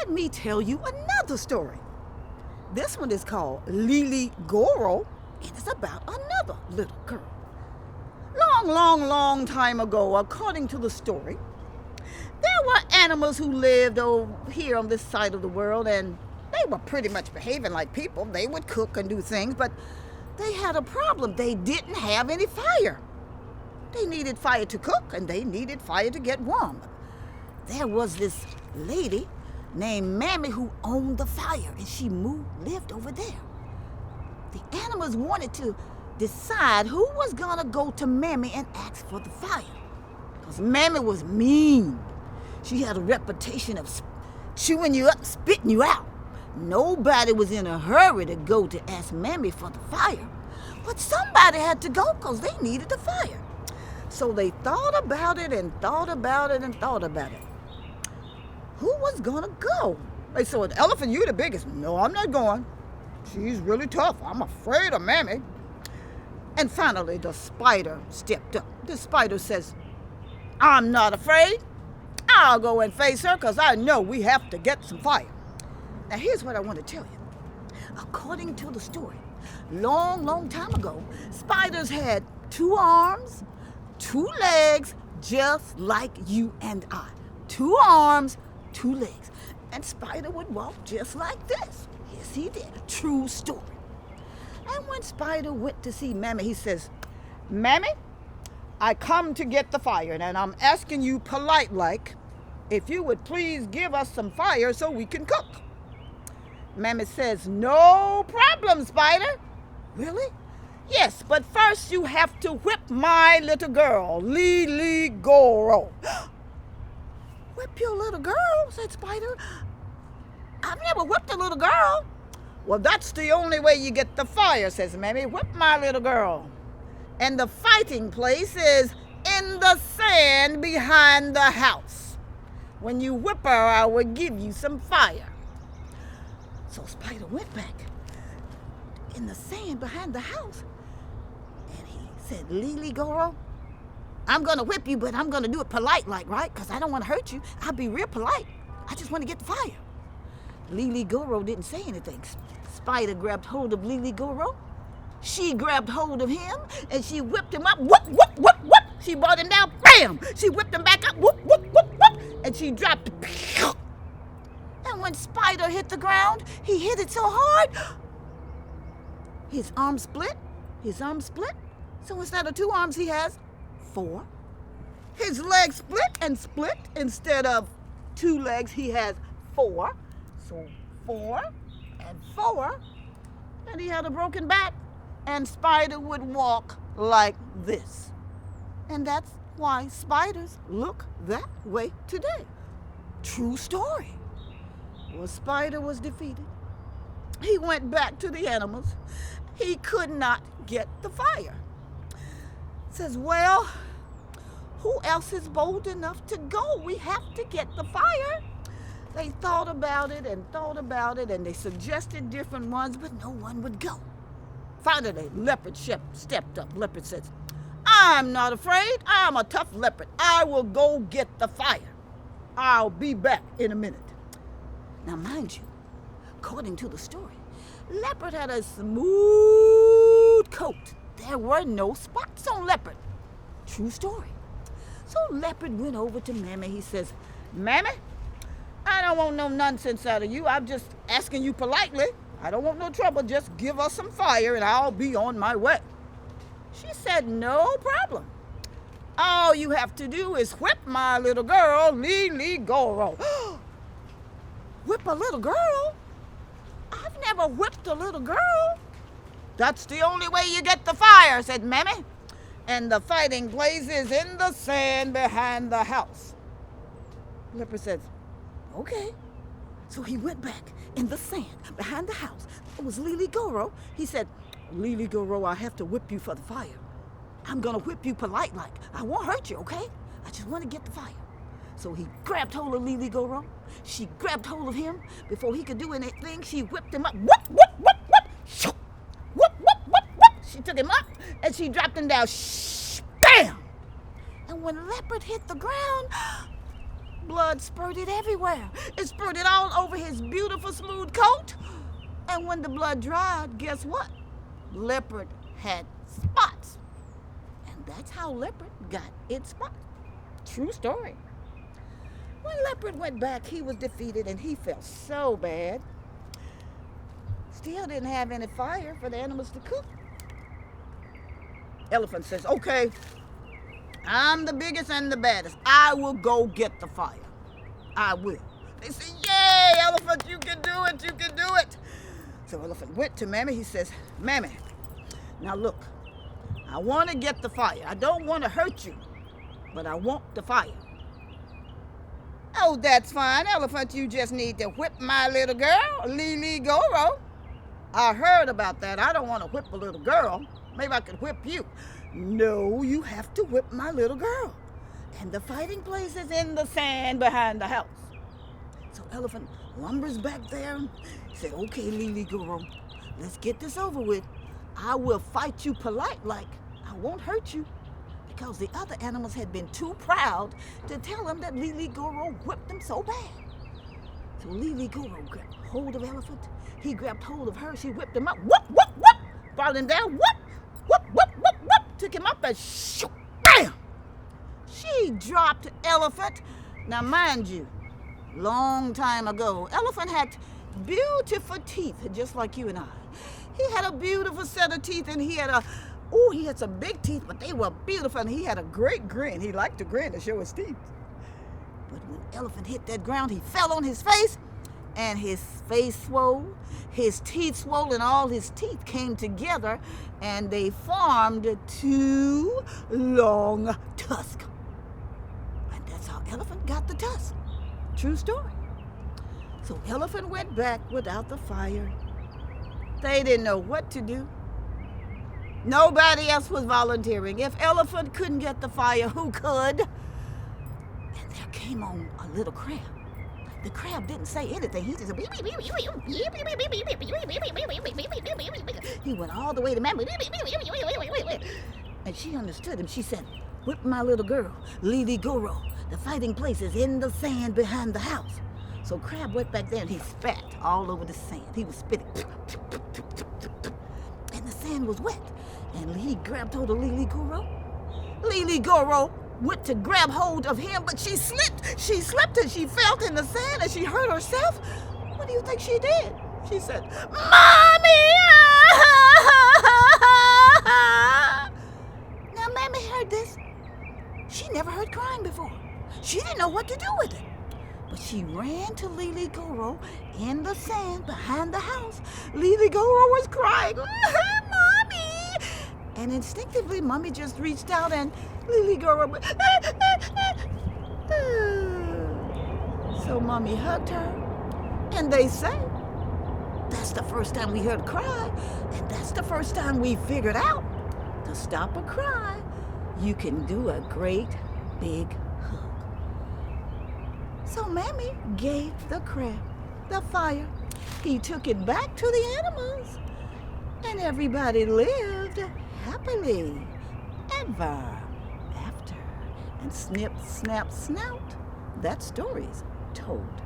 let me tell you another story. This one is called Lily Goro, and it's about another little girl. Long time ago, according to the story, there were animals who lived over here on this side of the world, and they were pretty much behaving like people. They would cook and do things, but they had a problem. They didn't have any fire. They needed fire to cook, and they needed fire to get warm. There was this lady named Mammy who owned the fire, and she lived over there. The animals wanted to decide who was going to go to Mammy and ask for the fire, because Mammy was mean. She had a reputation of chewing you up, spitting you out. Nobody was in a hurry to go to ask Mammy for the fire, but somebody had to go because they needed the fire. So they thought about it and thought about it and thought about it. Who was gonna go? They said, Elephant, you the biggest. No, I'm not going. She's really tough. I'm afraid of Mammy. And finally, the spider stepped up. The spider says, I'm not afraid. I'll go and face her because I know we have to get some fire. Now, here's what I want to tell you. According to the story, long time ago, spiders had 2 arms, 2 legs, just like you and I. 2 arms, 2 legs. And Spider would walk just like this. Yes, he did. A true story. And when Spider went to see Mammy, he says, Mammy, I come to get the fire, and I'm asking you polite-like if you would please give us some fire so we can cook. Mammy says, no problem, Spider. Really? Yes, but first you have to whip my little girl, Lily Goro. Whip your little girl, said Spider. I've never whipped a little girl. Well, that's the only way you get the fire, says Mammy. Whip my little girl. And the fighting place is in the sand behind the house. When you whip her, I will give you some fire. So Spider went back in the sand behind the house, and he said, Lily Goro, I'm going to whip you, but I'm going to do it polite-like, right? Because I don't want to hurt you. I'll be real polite. I just want to get the fire. Lily Goro didn't say anything. Spider grabbed hold of Lily Goro. She grabbed hold of him, and she whipped him up. Whoop, whoop, whoop, whoop. She brought him down. Bam! She whipped him back up. Whoop, whoop, whoop, whoop. And she dropped. And when Spider hit the ground, he hit it so hard, his arm split. His arm split. So instead of 2 arms, he has 4. His legs split and split. Instead of 2 legs, he has 4. So 4 and 4. And he had a broken back. And Spider would walk like this. And that's why spiders look that way today. True story. Well, Spider was defeated. He went back to the animals. He could not get the fire. Says, well, who else is bold enough to go? We have to get the fire. They thought about it, and they suggested different ones, but no one would go. Finally, Leopard stepped up. Leopard says, I'm not afraid. I'm a tough leopard. I will go get the fire. I'll be back in a minute. Now, mind you, according to the story, Leopard had a smooth coat. There were no spots on Leopard. True story. So Leopard went over to Mammy. He says, Mammy, I don't want no nonsense out of you. I'm just asking you politely. I don't want no trouble. Just give us some fire and I'll be on my way. She said, no problem. All you have to do is whip my little girl, Lily Goro. Whip a little girl? I've never whipped a little girl. That's the only way you get the fire, said Mammy. And the fighting place is in the sand behind the house. Leopard says, okay. So he went back in the sand behind the house. It was Lily Goro. He said, Lily Goro, I have to whip you for the fire. I'm going to whip you polite-like. I won't hurt you, okay? I just want to get the fire. So he grabbed hold of Lily Goro. She grabbed hold of him. Before he could do anything, she whipped him up. Whoop, whoop, whoop, whoop. Whoop, whoop, whoop, whoop. She took him up, and she dropped him down. Bam! And when Leopard hit the ground, blood spurted everywhere. It spurted all over over his beautiful smooth coat. And when the blood dried, guess what? Leopard had spots. And that's how Leopard got its spots. True story. When Leopard went back, he was defeated and he felt so bad. Still didn't have any fire for the animals to cook. Elephant says, okay, I'm the biggest and the baddest. I will go get the fire. I will. They say, yay, Elephant, you can do it, you can do it. So Elephant went to Mammy. He says, Mammy, now look, I want to get the fire. I don't want to hurt you, but I want the fire. Oh, that's fine, Elephant. You just need to whip my little girl, Lily Goro. I heard about that. I don't want to whip a little girl. Maybe I could whip you. No, you have to whip my little girl. And the fighting place is in the sand behind the house. So Elephant lumbers back there and said, okay, Lily Goro, let's get this over with. I will fight you polite like I won't hurt you. Because the other animals had been too proud to tell him that Lily Goro whipped them so bad. So Lily Goro grabbed hold of Elephant. He grabbed hold of her. She whipped him up. Whoop, whoop, whoop. Brought him down. Whoop, whoop, whoop, whoop, whoop. Took him up and shoo, bam. She dropped Elephant. Now, mind you, long time ago, Elephant had beautiful teeth, just like you and I. He had a beautiful set of teeth, and he had some big teeth, but they were beautiful, and he had a great grin. He liked to grin to show his teeth. But when Elephant hit that ground, he fell on his face, and his face swole, his teeth swole, and all his teeth came together, and they formed two long tusks. And that's how Elephant got the tusk. True story. So Elephant went back without the fire. They didn't know what to do. Nobody else was volunteering. If Elephant couldn't get the fire, who could? And there came on a little crab. The crab didn't say anything. He just said, he went all the way to Mammy. And she understood him. She said, whip my little girl, Lily Goro. The fighting place is in the sand behind the house. So Crab went back there and he spat all over the sand. He was spitting. And the sand was wet. And he grabbed hold of Lily Goro. Lily Goro went to grab hold of him, but she slipped. She slipped and she fell in the sand and she hurt herself. What do you think she did? She said, Mommy! Now, Mammy heard this. She never heard crying before. She didn't know what to do with it. But she ran to Lily Goro in the sand behind the house. Lily Goro was crying, Mommy! And instinctively, Mommy just reached out and Lily Goro went, So Mommy hugged her. And they say, that's the first time we heard a cry. And that's the first time we figured out to stop a cry, you can do a great big hug. So Mammy gave the crab the fire. He took it back to the animals. And everybody lived happily ever after. And snip, snap, snout, that story's told.